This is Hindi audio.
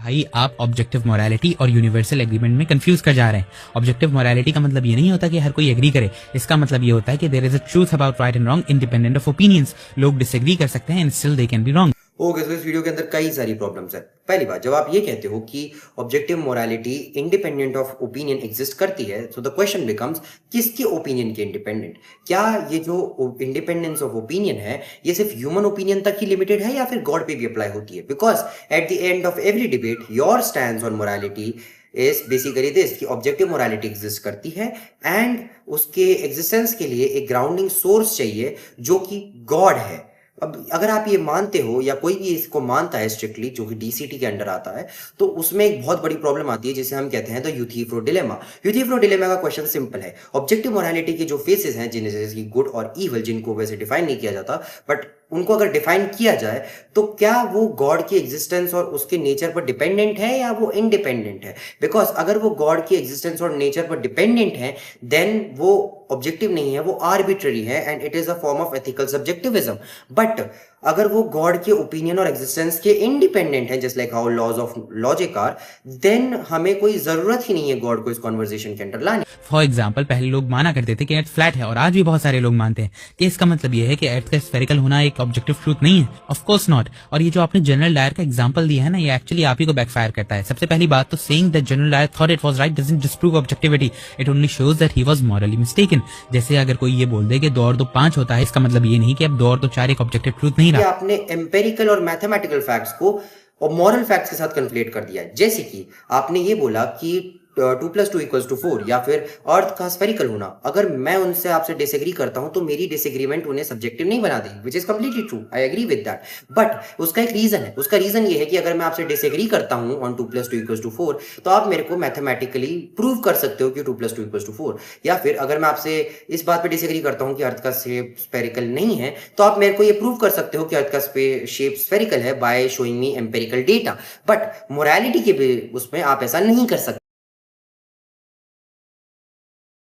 भाई आप ऑब्जेक्टिव मोरालिटी और यूनिवर्सल एग्रीमेंट में कंफ्यूज कर जा रहे हैं। ऑब्जेक्टिव मोरालिटी का मतलब ये नहीं होता कि हर कोई एग्री करे। इसका मतलब ये होता है कि there is a truth about right and wrong independent of opinions. लोग डिसएग्री कर सकते हैं and still they can be wrong. Okay, तो इस वीडियो के अंदर कई सारी प्रॉब्लम्स है। पहली बात, जब आप ये कहते हो कि objective morality independent of opinion exist करती है, तो द क्वेश्चन बिकम्स किसके ओपिनियन के इंडिपेंडेंट? क्या ये जो इंडिपेंडेंस ऑफ ओपिनियन है ये सिर्फ ह्यूमन ओपिनियन तक ही लिमिटेड है या फिर गॉड पे भी अप्लाई होती है? Because at the end of every debate your stand on morality is basically this कि ऑब्जेक्टिव मोरालिटी एग्जिस्ट करती है एंड उसके एग्जिस्टेंस के लिए एक ग्राउंडिंग सोर्स चाहिए जो कि गॉड है। अब अगर आप ये मानते हो या कोई भी इसको मानता है स्ट्रिक्टली, जो कि डीसीटी के अंडर आता है, तो उसमें एक बहुत बड़ी प्रॉब्लम आती है जिसे हम कहते हैं द यूथीफ्रो डिलेमा। यूथीफ्रो डिलेमा का क्वेश्चन सिंपल है। ऑब्जेक्टिव मोरालिटी के जो फेसेस हैं, जिन्हें जैसे कि गुड और ईवल, जिनको वैसे डिफाइन नहीं किया जाता, बट उनको अगर डिफाइन किया जाए तो क्या वो गॉड की एग्जिस्टेंस और उसके नेचर पर डिपेंडेंट है या वो इंडिपेंडेंट है? बिकॉज अगर वो गॉड की एग्जिस्टेंस और नेचर पर डिपेंडेंट है देन वो ऑब्जेक्टिव नहीं है, वो आर्बिट्ररी है and it is a form of ethical subjectivism. But अगर वो गॉड के ओपिनियन और एग्जिस्टेंस के इंडिपेंडेंट है, just like how laws of logic are, then हमें कोई जरूरत ही नहीं है गॉड को इस कॉन्वर्सेशन के अंदर लाने। फॉर एग्जाम्पल, पहले लोग माना करते थे कि अर्थ फ्लैट है और आज भी बहुत सारे लोग मानते हैं कि इसका मतलब ये है कि अर्थ का स्फेरिकल होना एक ऑब्जेक्टिव ट्रूथ नहीं है। Of course not. और ये जो आपने जनरल डायर का एग्जांपल दिया है ना, ये एक्चुअली आप ही को बैकफायर करता है। सबसे पहली बात तो saying that General Dyer thought it was right doesn't disprove objectivity, it only shows that he was morally mistaken. जैसे अगर कोई ये बोल दे कि 2 और 2 5 होता है, इसका मतलब ये नहीं कि अब 2 और 2 4 एक ऑब्जेक्टिव ट्रूथ नहीं रहा। आपने एम्पेरिकल और मैथमेटिकल फैक्ट्स को और मॉरल फैक्ट्स के साथ कन्फ्लेट कर दिया है। जैसे कि आपने ये बोला कि 2+2=4 या फिर अर्थ का स्फेरिकल होना, अगर मैं उनसे आपसे डिसएग्री करता हूं तो मेरी डिसएग्रीमेंट उन्हें सब्जेक्टिव नहीं बना देगी, which is completely true, I agree with that. But उसका एक रीजन है। उसका रीजन ये है कि अगर मैं आपसे डिसएग्री करता हूं ऑन 2+2=4 तो आप मेरे को मैथमेटिकली प्रूव कर सकते हो कि 2+2=4। या फिर अगर मैं आपसे इस बात पे डिसएग्री करता हूं कि अर्थ का शेप स्फेरिकल नहीं है तो आप मेरे को ये प्रूव कर सकते हो कि अर्थ का शेप स्फेरिकल है by showing me empirical data. But morality के उसमें आप ऐसा नहीं कर सकते।